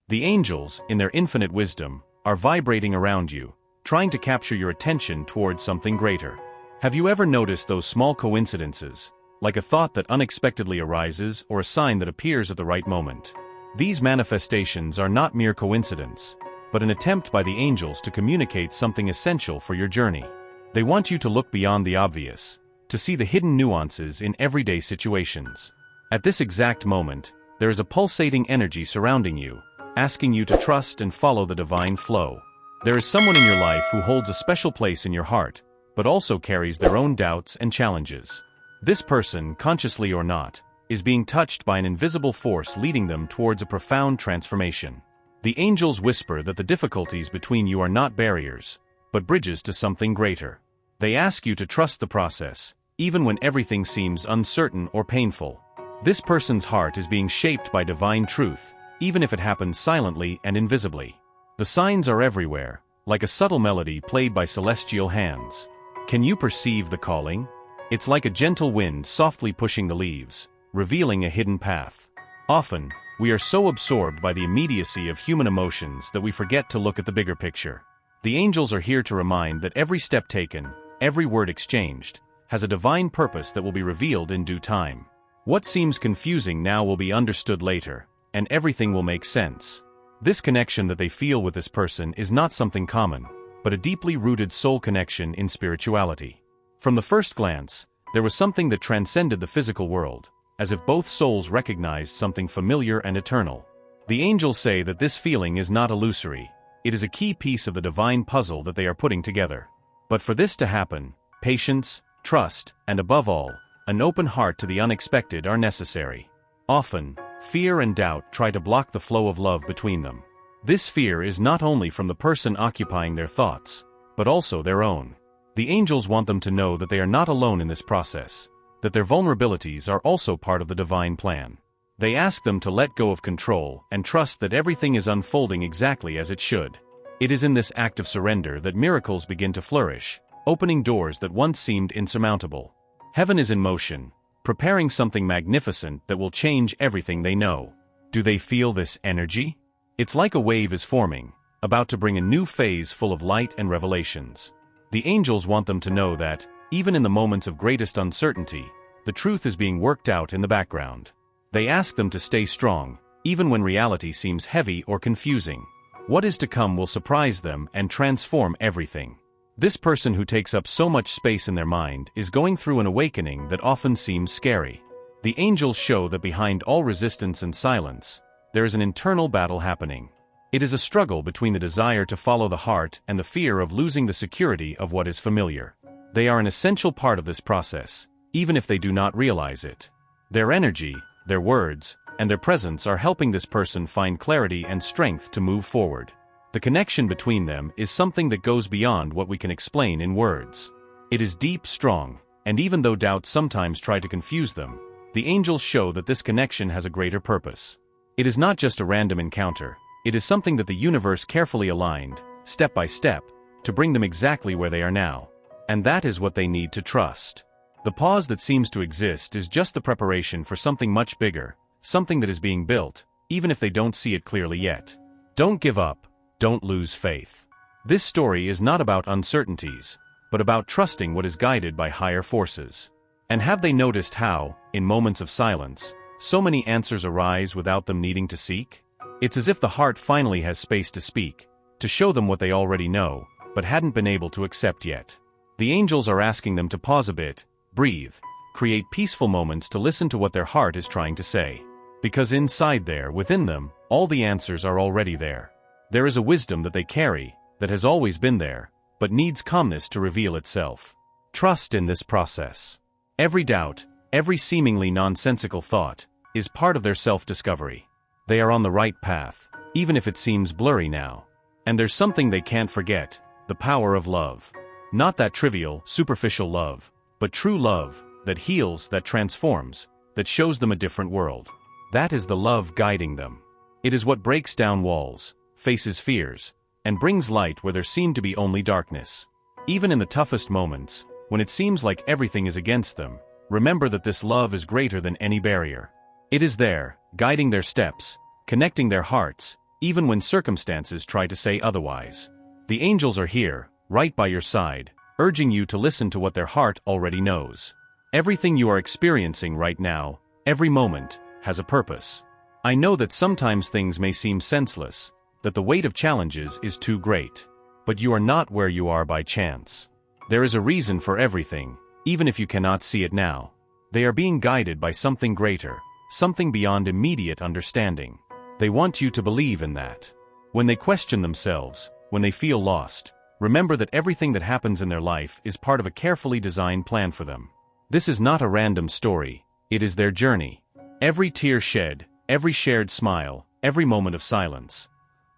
The angels, in their infinite wisdom, are vibrating around you, trying to capture your attention towards something greater. Have you ever noticed those small coincidences, like a thought that unexpectedly arises or a sign that appears at the right moment? These manifestations are not mere coincidence, but an attempt by the angels to communicate something essential for your journey. They want you to look beyond the obvious, to see the hidden nuances in everyday situations. At this exact moment, there is a pulsating energy surrounding you, asking you to trust and follow the divine flow. There is someone in your life who holds a special place in your heart, but also carries their own doubts and challenges. This person, consciously or not, is being touched by an invisible force leading them towards a profound transformation. The angels whisper that the difficulties between you are not barriers, but bridges to something greater. They ask you to trust the process, even when everything seems uncertain or painful. This person's heart is being shaped by divine truth, even if it happens silently and invisibly. The signs are everywhere, like a subtle melody played by celestial hands. Can you perceive the calling? It's like a gentle wind softly pushing the leaves, revealing a hidden path. Often, we are so absorbed by the immediacy of human emotions that we forget to look at the bigger picture. The angels are here to remind that every step taken, every word exchanged, has a divine purpose that will be revealed in due time. What seems confusing now will be understood later, and everything will make sense. This connection that they feel with this person is not something common, but a deeply rooted soul connection in spirituality. From the first glance, there was something that transcended the physical world, as if both souls recognized something familiar and eternal. The angels say that this feeling is not illusory, it is a key piece of the divine puzzle that they are putting together. But for this to happen, patience, trust, and above all, an open heart to the unexpected are necessary. Often, fear and doubt try to block the flow of love between them. This fear is not only from the person occupying their thoughts, but also their own. The angels want them to know that they are not alone in this process, that their vulnerabilities are also part of the divine plan. They ask them to let go of control and trust that everything is unfolding exactly as it should. It is in this act of surrender that miracles begin to flourish, opening doors that once seemed insurmountable. Heaven is in motion, preparing something magnificent that will change everything they know. Do they feel this energy? It's like a wave is forming, about to bring a new phase full of light and revelations. The angels want them to know that, even in the moments of greatest uncertainty, the truth is being worked out in the background. They ask them to stay strong, even when reality seems heavy or confusing. What is to come will surprise them and transform everything. This person who takes up so much space in their mind is going through an awakening that often seems scary. The angels show that behind all resistance and silence, there is an internal battle happening. It is a struggle between the desire to follow the heart and the fear of losing the security of what is familiar. They are an essential part of this process, even if they do not realize it. Their energy, their words, and their presence are helping this person find clarity and strength to move forward. The connection between them is something that goes beyond what we can explain in words. It is deep, strong, and even though doubts sometimes try to confuse them, the angels show that this connection has a greater purpose. It is not just a random encounter, it is something that the universe carefully aligned, step by step, to bring them exactly where they are now. And that is what they need to trust. The pause that seems to exist is just the preparation for something much bigger, something that is being built, even if they don't see it clearly yet. Don't give up, don't lose faith. This story is not about uncertainties, but about trusting what is guided by higher forces. And have they noticed how, in moments of silence, so many answers arise without them needing to seek? It's as if the heart finally has space to speak, to show them what they already know, but hadn't been able to accept yet. The angels are asking them to pause a bit, breathe, create peaceful moments to listen to what their heart is trying to say. Because inside there, within them, all the answers are already there. There is a wisdom that they carry, that has always been there, but needs calmness to reveal itself. Trust in this process. Every doubt, every seemingly nonsensical thought, is part of their self-discovery. They are on the right path, even if it seems blurry now. And there's something they can't forget, the power of love. Not that trivial, superficial love, but true love, that heals, that transforms, that shows them a different world. That is the love guiding them. It is what breaks down walls, faces fears, and brings light where there seemed to be only darkness. Even in the toughest moments, when it seems like everything is against them, remember that this love is greater than any barrier. It is there, guiding their steps, connecting their hearts, even when circumstances try to say otherwise. The angels are here, right by your side, urging you to listen to what their heart already knows. Everything you are experiencing right now, every moment, has a purpose. I know that sometimes things may seem senseless, that the weight of challenges is too great. But you are not where you are by chance. There is a reason for everything, even if you cannot see it now. They are being guided by something greater, something beyond immediate understanding. They want you to believe in that. When they question themselves, when they feel lost, remember that everything that happens in their life is part of a carefully designed plan for them. This is not a random story, it is their journey. Every tear shed, every shared smile, every moment of silence.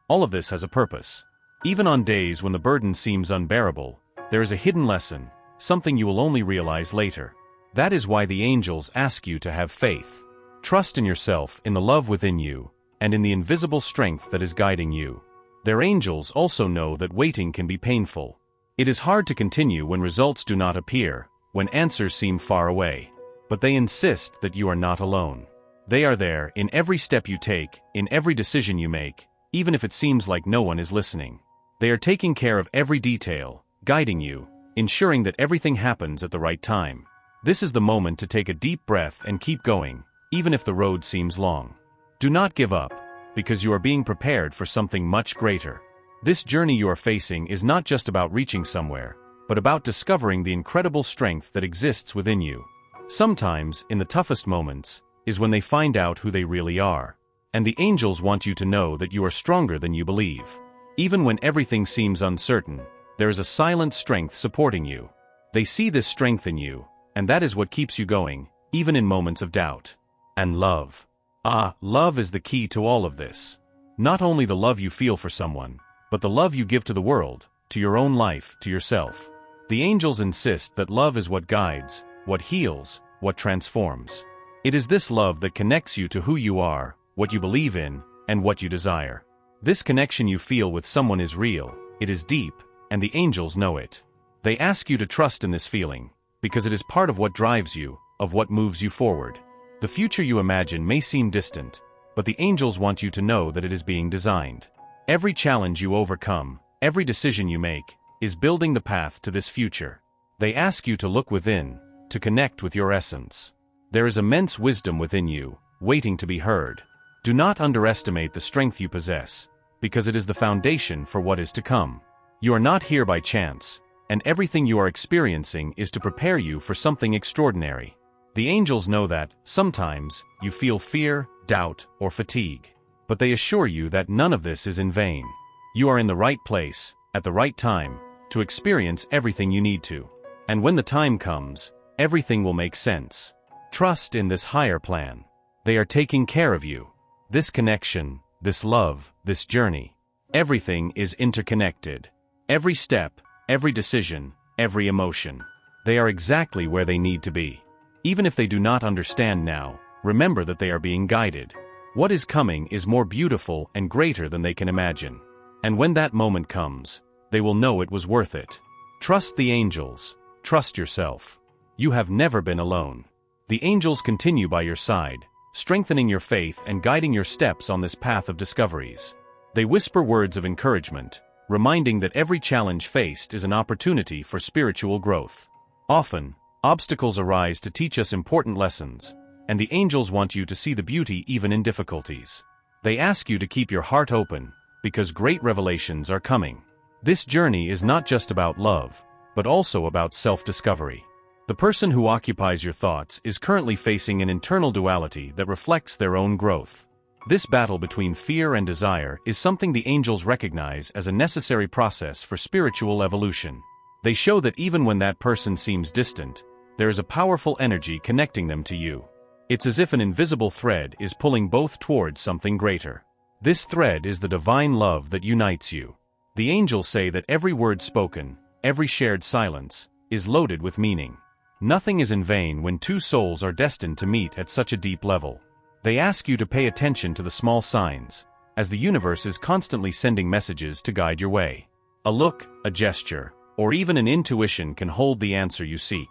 All of this has a purpose. Even on days when the burden seems unbearable, there is a hidden lesson, something you will only realize later. That is why the angels ask you to have faith. Trust in yourself, in the love within you, and in the invisible strength that is guiding you. Their angels also know that waiting can be painful. It is hard to continue when results do not appear, when answers seem far away. But they insist that you are not alone. They are there in every step you take, in every decision you make, even if it seems like no one is listening. They are taking care of every detail, guiding you, ensuring that everything happens at the right time. This is the moment to take a deep breath and keep going, even if the road seems long. Do not give up, because you are being prepared for something much greater. This journey you are facing is not just about reaching somewhere, but about discovering the incredible strength that exists within you. Sometimes, in the toughest moments, is when they find out who they really are. And the angels want you to know that you are stronger than you believe. Even when everything seems uncertain, there is a silent strength supporting you. They see this strength in you, and that is what keeps you going, even in moments of doubt. And love. Love is the key to all of this. Not only the love you feel for someone, but the love you give to the world, to your own life, to yourself. The angels insist that love is what guides, what heals, what transforms. It is this love that connects you to who you are, what you believe in, and what you desire. This connection you feel with someone is real, it is deep, and the angels know it. They ask you to trust in this feeling, because it is part of what drives you, of what moves you forward. The future you imagine may seem distant, but the angels want you to know that it is being designed. Every challenge you overcome, every decision you make, is building the path to this future. They ask you to look within, to connect with your essence. There is immense wisdom within you, waiting to be heard. Do not underestimate the strength you possess, because it is the foundation for what is to come. You are not here by chance, and everything you are experiencing is to prepare you for something extraordinary. The angels know that, sometimes, you feel fear, doubt, or fatigue. But they assure you that none of this is in vain. You are in the right place, at the right time, to experience everything you need to. And when the time comes, everything will make sense. Trust in this higher plan. They are taking care of you. This connection, this love, this journey. Everything is interconnected. Every step, every decision, every emotion. They are exactly where they need to be. Even if they do not understand now, remember that they are being guided. What is coming is more beautiful and greater than they can imagine. And when that moment comes, they will know it was worth it. Trust the angels. Trust yourself. You have never been alone. The angels continue by your side, strengthening your faith and guiding your steps on this path of discoveries. They whisper words of encouragement, reminding that every challenge faced is an opportunity for spiritual growth. Often, obstacles arise to teach us important lessons, and the angels want you to see the beauty even in difficulties. They ask you to keep your heart open, because great revelations are coming. This journey is not just about love, but also about self-discovery. The person who occupies your thoughts is currently facing an internal duality that reflects their own growth. This battle between fear and desire is something the angels recognize as a necessary process for spiritual evolution. They show that even when that person seems distant, there is a powerful energy connecting them to you. It's as if an invisible thread is pulling both towards something greater. This thread is the divine love that unites you. The angels say that every word spoken, every shared silence, is loaded with meaning. Nothing is in vain when two souls are destined to meet at such a deep level. They ask you to pay attention to the small signs, as the universe is constantly sending messages to guide your way. A look, a gesture, or even an intuition can hold the answer you seek.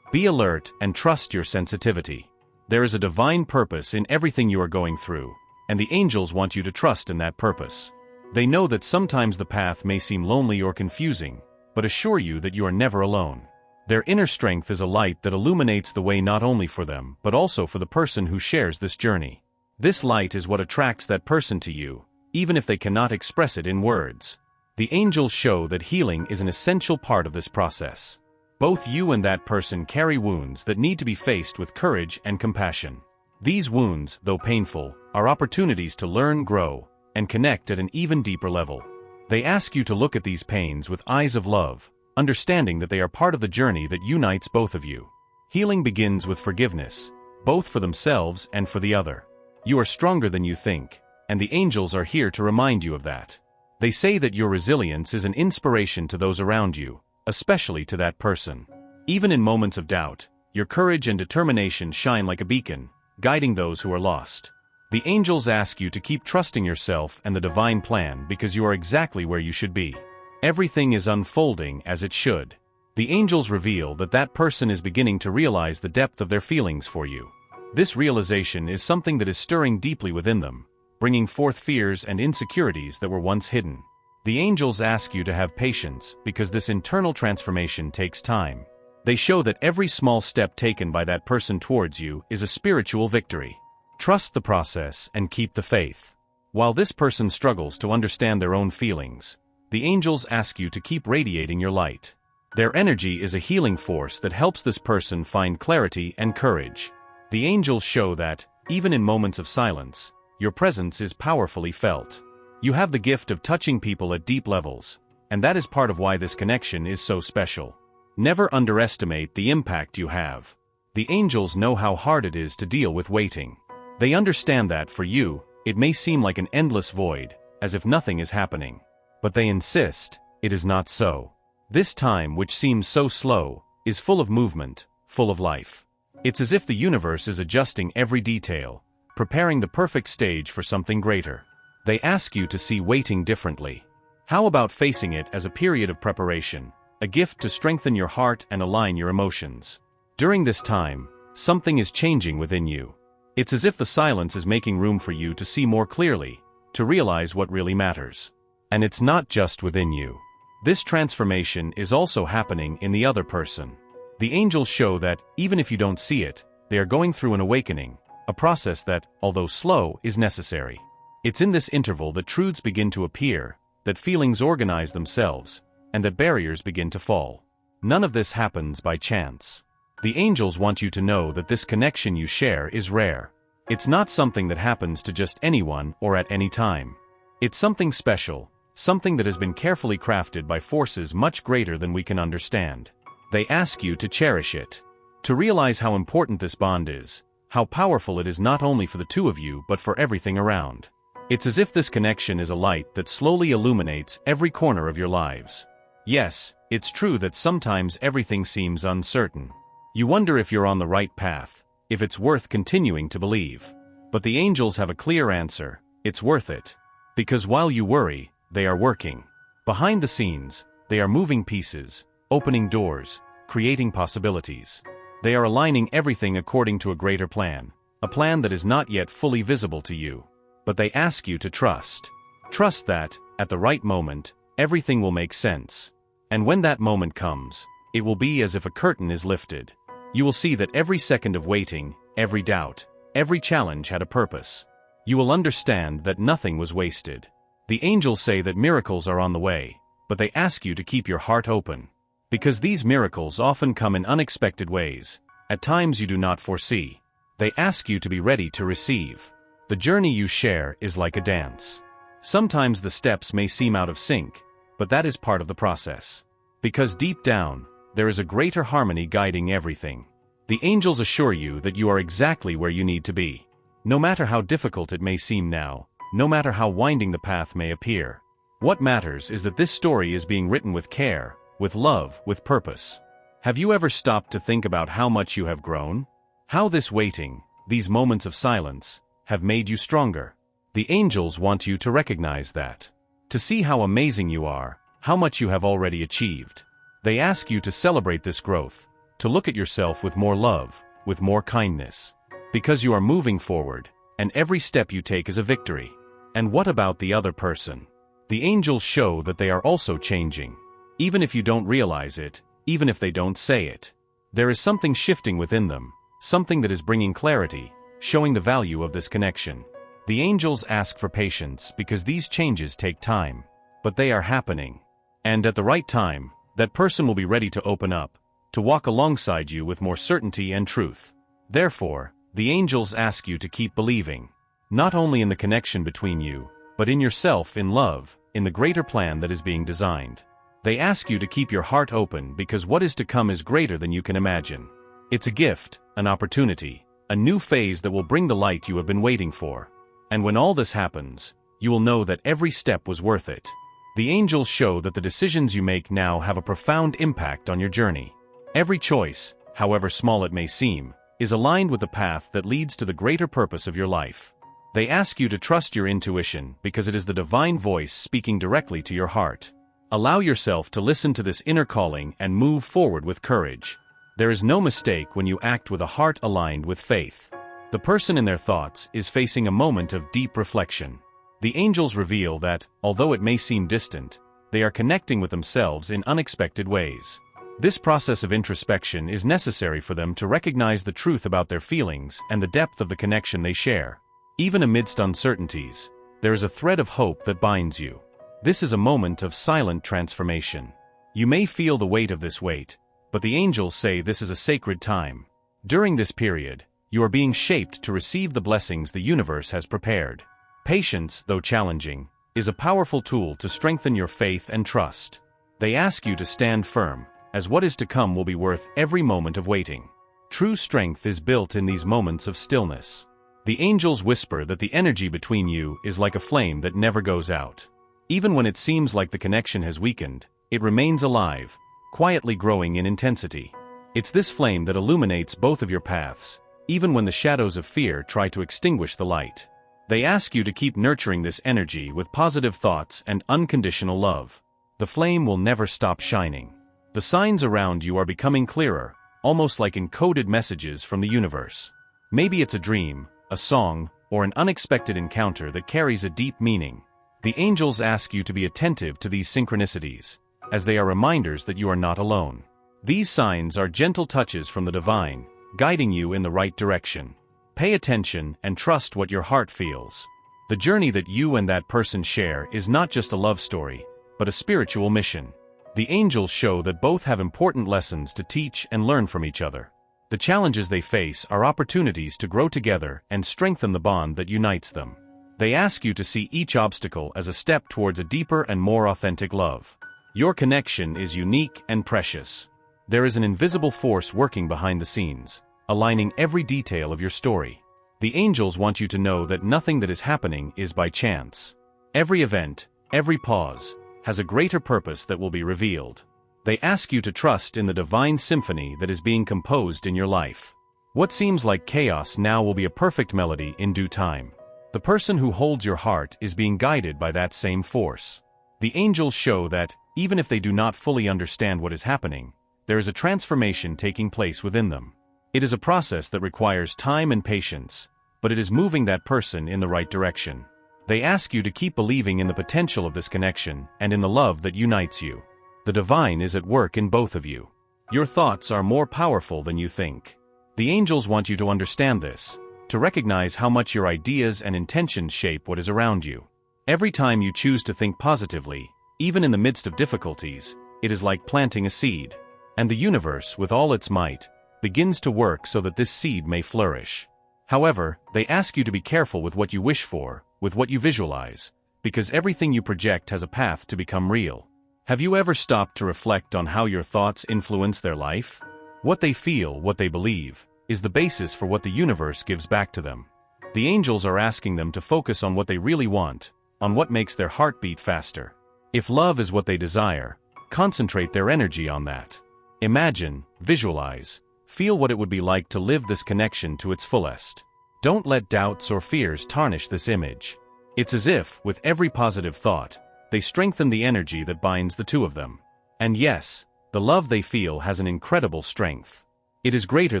Be alert and trust your sensitivity. There is a divine purpose in everything you are going through, and the angels want you to trust in that purpose. They know that sometimes the path may seem lonely or confusing, but assure you that you are never alone. Their inner strength is a light that illuminates the way not only for them but also for the person who shares this journey. This light is what attracts that person to you, even if they cannot express it in words. The angels show that healing is an essential part of this process. Both you and that person carry wounds that need to be faced with courage and compassion. These wounds, though painful, are opportunities to learn, grow, and connect at an even deeper level. They ask you to look at these pains with eyes of love, understanding that they are part of the journey that unites both of you. Healing begins with forgiveness, both for themselves and for the other. You are stronger than you think, and the angels are here to remind you of that. They say that your resilience is an inspiration to those around you, especially to that person. Even in moments of doubt, your courage and determination shine like a beacon, guiding those who are lost. The angels ask you to keep trusting yourself and the divine plan because you are exactly where you should be. Everything is unfolding as it should. The angels reveal that that person is beginning to realize the depth of their feelings for you. This realization is something that is stirring deeply within them, bringing forth fears and insecurities that were once hidden. The angels ask you to have patience because this internal transformation takes time. They show that every small step taken by that person towards you is a spiritual victory. Trust the process and keep the faith. While this person struggles to understand their own feelings, the angels ask you to keep radiating your light. Their energy is a healing force that helps this person find clarity and courage. The angels show that, even in moments of silence, your presence is powerfully felt. You have the gift of touching people at deep levels, and that is part of why this connection is so special. Never underestimate the impact you have. The angels know how hard it is to deal with waiting. They understand that for you, it may seem like an endless void, as if nothing is happening. But they insist, it is not so. This time, which seems so slow, is full of movement, full of life. It's as if the universe is adjusting every detail, preparing the perfect stage for something greater. They ask you to see waiting differently. How about facing it as a period of preparation, a gift to strengthen your heart and align your emotions? During this time, something is changing within you. It's as if the silence is making room for you to see more clearly, to realize what really matters. And it's not just within you. This transformation is also happening in the other person. The angels show that, even if you don't see it, they are going through an awakening, a process that, although slow, is necessary. It's in this interval that truths begin to appear, that feelings organize themselves, and that barriers begin to fall. None of this happens by chance. The angels want you to know that this connection you share is rare. It's not something that happens to just anyone or at any time. It's something special, something that has been carefully crafted by forces much greater than we can understand. They ask you to cherish it, to realize how important this bond is, how powerful it is not only for the two of you but for everything around. It's as if this connection is a light that slowly illuminates every corner of your lives. Yes, it's true that sometimes everything seems uncertain. You wonder if you're on the right path, if it's worth continuing to believe. But the angels have a clear answer: it's worth it. Because while you worry, they are working. Behind the scenes, they are moving pieces, opening doors, creating possibilities. They are aligning everything according to a greater plan, a plan that is not yet fully visible to you. But they ask you to trust. Trust that, at the right moment, everything will make sense. And when that moment comes, it will be as if a curtain is lifted. You will see that every second of waiting, every doubt, every challenge had a purpose. You will understand that nothing was wasted. The angels say that miracles are on the way, but they ask you to keep your heart open. Because these miracles often come in unexpected ways, at times you do not foresee. They ask you to be ready to receive. The journey you share is like a dance. Sometimes the steps may seem out of sync, but that is part of the process. Because deep down, there is a greater harmony guiding everything. The angels assure you that you are exactly where you need to be. No matter how difficult it may seem now, no matter how winding the path may appear. What matters is that this story is being written with care, with love, with purpose. Have you ever stopped to think about how much you have grown? How this waiting, these moments of silence, have made you stronger? The angels want you to recognize that. To see how amazing you are, how much you have already achieved. They ask you to celebrate this growth, to look at yourself with more love, with more kindness. Because you are moving forward, and every step you take is a victory. And what about the other person? The angels show that they are also changing. Even if you don't realize it, even if they don't say it. There is something shifting within them, something that is bringing clarity, showing the value of this connection. The angels ask for patience because these changes take time. But they are happening. And at the right time, that person will be ready to open up, to walk alongside you with more certainty and truth. Therefore, the angels ask you to keep believing. Not only in the connection between you, but in yourself, in love, in the greater plan that is being designed. They ask you to keep your heart open because what is to come is greater than you can imagine. It's a gift, an opportunity, a new phase that will bring the light you have been waiting for. And when all this happens, you will know that every step was worth it. The angels show that the decisions you make now have a profound impact on your journey. Every choice, however small it may seem, is aligned with the path that leads to the greater purpose of your life. They ask you to trust your intuition because it is the divine voice speaking directly to your heart. Allow yourself to listen to this inner calling and move forward with courage. There is no mistake when you act with a heart aligned with faith. The person in their thoughts is facing a moment of deep reflection. The angels reveal that, although it may seem distant, they are connecting with themselves in unexpected ways. This process of introspection is necessary for them to recognize the truth about their feelings and the depth of the connection they share. Even amidst uncertainties, there is a thread of hope that binds you. This is a moment of silent transformation. You may feel the weight of this weight, but the angels say this is a sacred time. During this period, you are being shaped to receive the blessings the universe has prepared. Patience, though challenging, is a powerful tool to strengthen your faith and trust. They ask you to stand firm, as what is to come will be worth every moment of waiting. True strength is built in these moments of stillness. The angels whisper that the energy between you is like a flame that never goes out. Even when it seems like the connection has weakened, it remains alive, quietly growing in intensity. It's this flame that illuminates both of your paths, even when the shadows of fear try to extinguish the light. They ask you to keep nurturing this energy with positive thoughts and unconditional love. The flame will never stop shining. The signs around you are becoming clearer, almost like encoded messages from the universe. Maybe it's a dream, a song, or an unexpected encounter that carries a deep meaning. The angels ask you to be attentive to these synchronicities, as they are reminders that you are not alone. These signs are gentle touches from the divine, guiding you in the right direction. Pay attention and trust what your heart feels. The journey that you and that person share is not just a love story, but a spiritual mission. The angels show that both have important lessons to teach and learn from each other. The challenges they face are opportunities to grow together and strengthen the bond that unites them. They ask you to see each obstacle as a step towards a deeper and more authentic love. Your connection is unique and precious. There is an invisible force working behind the scenes, aligning every detail of your story. The angels want you to know that nothing that is happening is by chance. Every event, every pause, has a greater purpose that will be revealed. They ask you to trust in the divine symphony that is being composed in your life. What seems like chaos now will be a perfect melody in due time. The person who holds your heart is being guided by that same force. The angels show that, even if they do not fully understand what is happening, there is a transformation taking place within them. It is a process that requires time and patience, but it is moving that person in the right direction. They ask you to keep believing in the potential of this connection and in the love that unites you. The divine is at work in both of you. Your thoughts are more powerful than you think. The angels want you to understand this, to recognize how much your ideas and intentions shape what is around you. Every time you choose to think positively, even in the midst of difficulties, it is like planting a seed. And the universe, with all its might, begins to work so that this seed may flourish. However, they ask you to be careful with what you wish for, with what you visualize, because everything you project has a path to become real. Have you ever stopped to reflect on how your thoughts influence their life? What they feel, what they believe, is the basis for what the universe gives back to them. The angels are asking them to focus on what they really want, on what makes their heart beat faster. If love is what they desire, concentrate their energy on that. Imagine, visualize, feel what it would be like to live this connection to its fullest. Don't let doubts or fears tarnish this image. It's as if, with every positive thought, they strengthen the energy that binds the two of them. And yes, the love they feel has an incredible strength. It is greater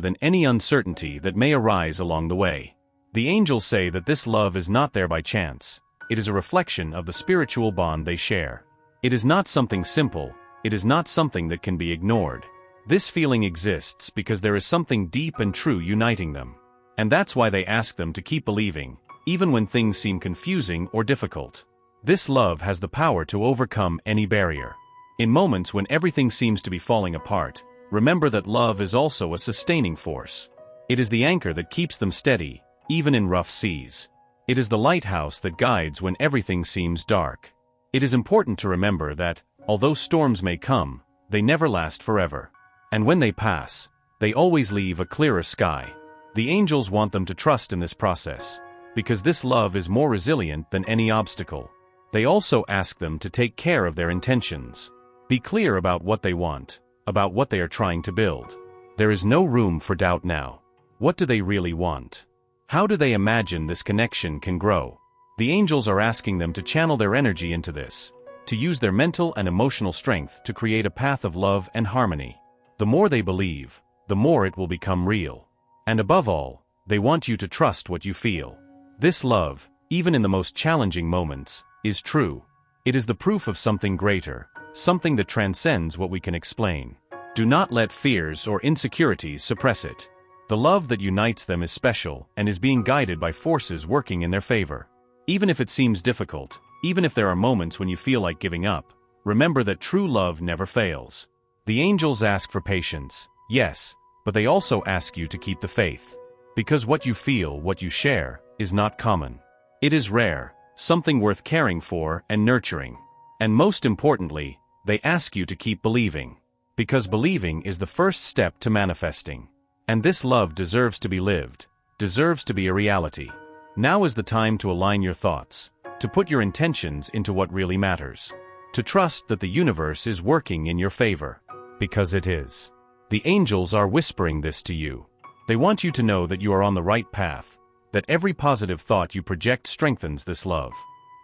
than any uncertainty that may arise along the way. The angels say that this love is not there by chance. It is a reflection of the spiritual bond they share. It is not something simple. It is not something that can be ignored. This feeling exists because there is something deep and true uniting them. And that's why they ask them to keep believing, even when things seem confusing or difficult. This love has the power to overcome any barrier. In moments when everything seems to be falling apart, remember that love is also a sustaining force. It is the anchor that keeps them steady, even in rough seas. It is the lighthouse that guides when everything seems dark. It is important to remember that, although storms may come, they never last forever. And when they pass, they always leave a clearer sky. The angels want them to trust in this process, because this love is more resilient than any obstacle. They also ask them to take care of their intentions. Be clear about what they want, about what they are trying to build. There is no room for doubt now. What do they really want? How do they imagine this connection can grow? The angels are asking them to channel their energy into this, to use their mental and emotional strength to create a path of love and harmony. The more they believe, the more it will become real. And above all, they want you to trust what you feel. This love, even in the most challenging moments, is true. It is the proof of something greater, something that transcends what we can explain. Do not let fears or insecurities suppress it. The love that unites them is special and is being guided by forces working in their favor. Even if it seems difficult, even if there are moments when you feel like giving up, remember that true love never fails. The angels ask for patience, yes, but they also ask you to keep the faith. Because what you feel, what you share, is not common. It is rare, something worth caring for and nurturing. And most importantly, they ask you to keep believing. Because believing is the first step to manifesting. And this love deserves to be lived, deserves to be a reality. Now is the time to align your thoughts, to put your intentions into what really matters, to trust that the universe is working in your favor. Because it is. The angels are whispering this to you. They want you to know that you are on the right path, that every positive thought you project strengthens this love.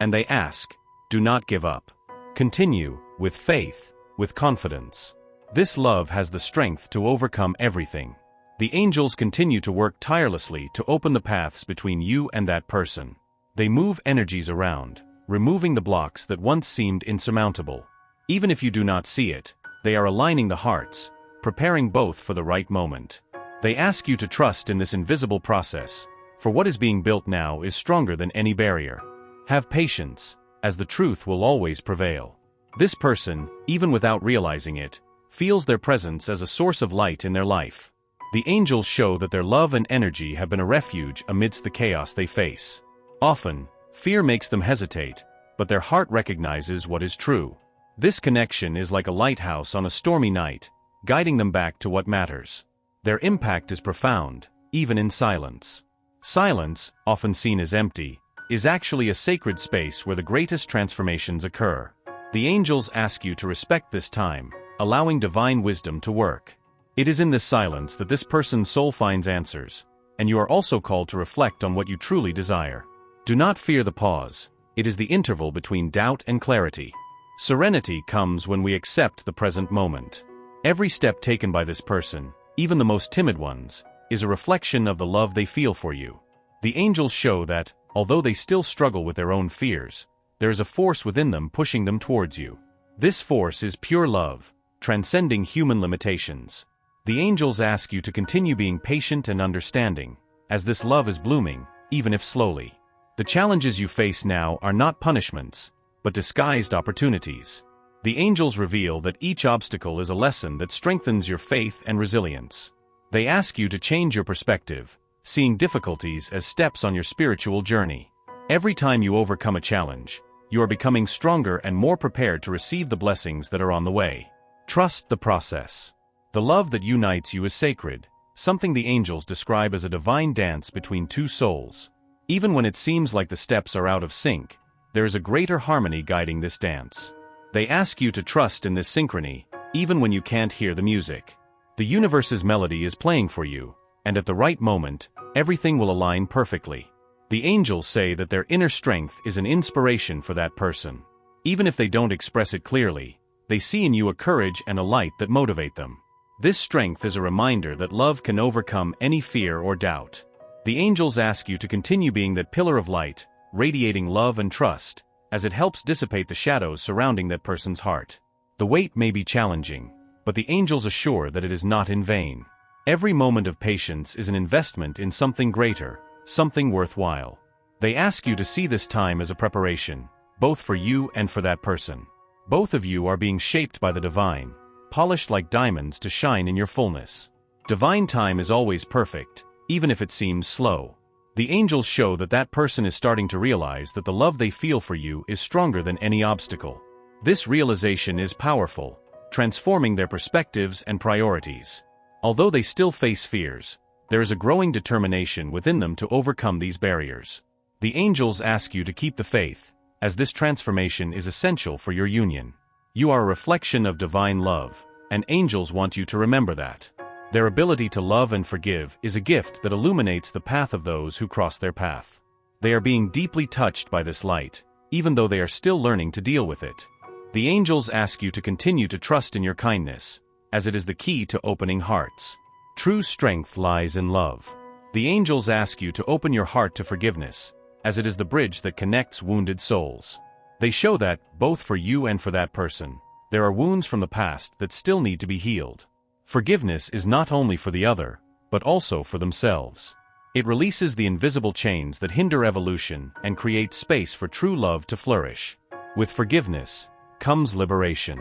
And they ask, do not give up. Continue, with faith, with confidence. This love has the strength to overcome everything. The angels continue to work tirelessly to open the paths between you and that person. They move energies around, removing the blocks that once seemed insurmountable. Even if you do not see it, they are aligning the hearts, preparing both for the right moment. They ask you to trust in this invisible process, for what is being built now is stronger than any barrier. Have patience, as the truth will always prevail. This person, even without realizing it, feels their presence as a source of light in their life. The angels show that their love and energy have been a refuge amidst the chaos they face. Often, fear makes them hesitate, but their heart recognizes what is true. This connection is like a lighthouse on a stormy night, guiding them back to what matters. Their impact is profound, even in silence. Silence, often seen as empty, is actually a sacred space where the greatest transformations occur. The angels ask you to respect this time, allowing divine wisdom to work. It is in this silence that this person's soul finds answers, and you are also called to reflect on what you truly desire. Do not fear the pause. It is the interval between doubt and clarity. Serenity comes when we accept the present moment. Every step taken by this person, even the most timid ones, is a reflection of the love they feel for you. The angels show that, although they still struggle with their own fears, there is a force within them pushing them towards you. This force is pure love, transcending human limitations. The angels ask you to continue being patient and understanding, as this love is blooming, even if slowly. The challenges you face now are not punishments, but disguised opportunities. The angels reveal that each obstacle is a lesson that strengthens your faith and resilience. They ask you to change your perspective, seeing difficulties as steps on your spiritual journey. Every time you overcome a challenge, you are becoming stronger and more prepared to receive the blessings that are on the way. Trust the process. The love that unites you is sacred, something the angels describe as a divine dance between two souls. Even when it seems like the steps are out of sync, there is a greater harmony guiding this dance. They ask you to trust in this synchrony, even when you can't hear the music. The universe's melody is playing for you, and at the right moment, everything will align perfectly. The angels say that their inner strength is an inspiration for that person. Even if they don't express it clearly, they see in you a courage and a light that motivate them. This strength is a reminder that love can overcome any fear or doubt. The angels ask you to continue being that pillar of light, radiating love and trust, as it helps dissipate the shadows surrounding that person's heart. The wait may be challenging, but the angels assure that it is not in vain. Every moment of patience is an investment in something greater, something worthwhile. They ask you to see this time as a preparation, both for you and for that person. Both of you are being shaped by the divine, polished like diamonds to shine in your fullness. Divine time is always perfect, even if it seems slow. The angels show that that person is starting to realize that the love they feel for you is stronger than any obstacle. This realization is powerful, transforming their perspectives and priorities. Although they still face fears, there is a growing determination within them to overcome these barriers. The angels ask you to keep the faith, as this transformation is essential for your union. You are a reflection of divine love, and angels want you to remember that. Their ability to love and forgive is a gift that illuminates the path of those who cross their path. They are being deeply touched by this light, even though they are still learning to deal with it. The angels ask you to continue to trust in your kindness, as it is the key to opening hearts. True strength lies in love. The angels ask you to open your heart to forgiveness, as it is the bridge that connects wounded souls. They show that, both for you and for that person, there are wounds from the past that still need to be healed. Forgiveness is not only for the other, but also for themselves. It releases the invisible chains that hinder evolution and creates space for true love to flourish. With forgiveness comes liberation.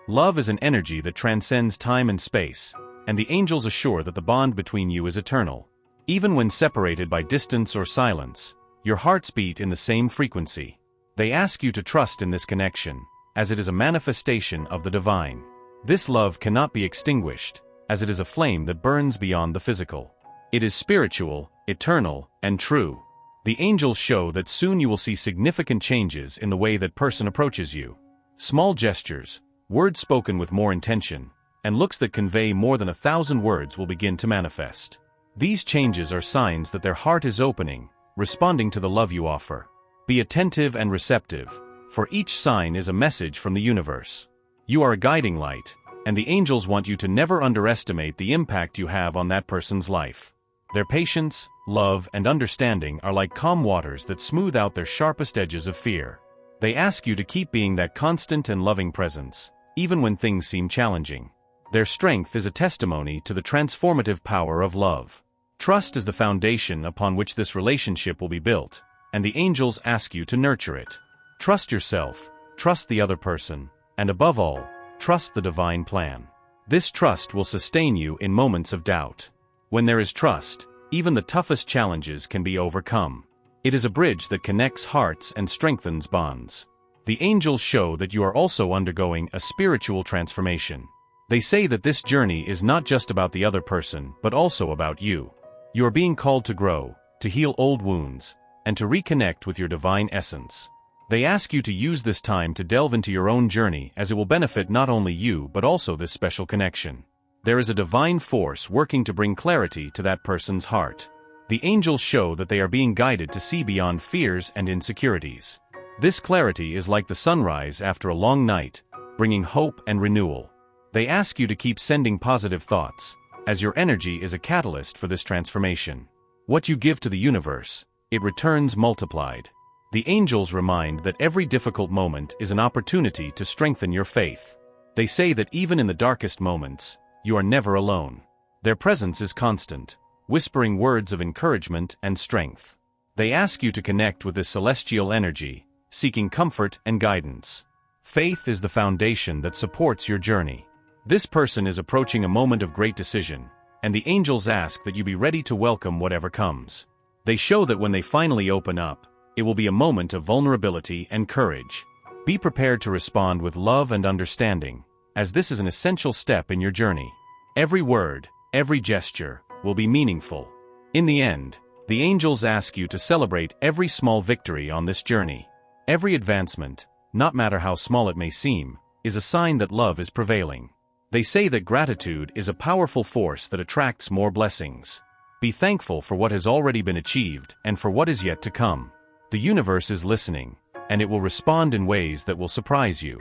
Love is an energy that transcends time and space, and the angels assure that the bond between you is eternal. Even when separated by distance or silence, your hearts beat in the same frequency. They ask you to trust in this connection, as it is a manifestation of the divine. This love cannot be extinguished, as it is a flame that burns beyond the physical. It is spiritual, eternal, and true. The angels show that soon you will see significant changes in the way that person approaches you. Small gestures, words spoken with more intention, and looks that convey more than 1,000 words will begin to manifest. These changes are signs that their heart is opening, responding to the love you offer. Be attentive and receptive, for each sign is a message from the universe. You are a guiding light, and the angels want you to never underestimate the impact you have on that person's life. Their patience, love, and understanding are like calm waters that smooth out their sharpest edges of fear. They ask you to keep being that constant and loving presence, even when things seem challenging. Their strength is a testimony to the transformative power of love. Trust is the foundation upon which this relationship will be built, and the angels ask you to nurture it. Trust yourself, trust the other person, and above all, trust the divine plan. This trust will sustain you in moments of doubt. When there is trust, even the toughest challenges can be overcome. It is a bridge that connects hearts and strengthens bonds. The angels show that you are also undergoing a spiritual transformation. They say that this journey is not just about the other person, but also about you. You are being called to grow, to heal old wounds, and to reconnect with your divine essence. They ask you to use this time to delve into your own journey, as it will benefit not only you but also this special connection. There is a divine force working to bring clarity to that person's heart. The angels show that they are being guided to see beyond fears and insecurities. This clarity is like the sunrise after a long night, bringing hope and renewal. They ask you to keep sending positive thoughts, as your energy is a catalyst for this transformation. What you give to the universe, it returns multiplied. The angels remind that every difficult moment is an opportunity to strengthen your faith. They say that even in the darkest moments, you are never alone. Their presence is constant, whispering words of encouragement and strength. They ask you to connect with this celestial energy, seeking comfort and guidance. Faith is the foundation that supports your journey. This person is approaching a moment of great decision, and the angels ask that you be ready to welcome whatever comes. They show that when they finally open up, it will be a moment of vulnerability and courage. Be prepared to respond with love and understanding, as this is an essential step in your journey. Every word, every gesture, will be meaningful. In the end, the angels ask you to celebrate every small victory on this journey. Every advancement, not matter how small it may seem, is a sign that love is prevailing. They say that gratitude is a powerful force that attracts more blessings. Be thankful for what has already been achieved and for what is yet to come. The universe is listening, and it will respond in ways that will surprise you.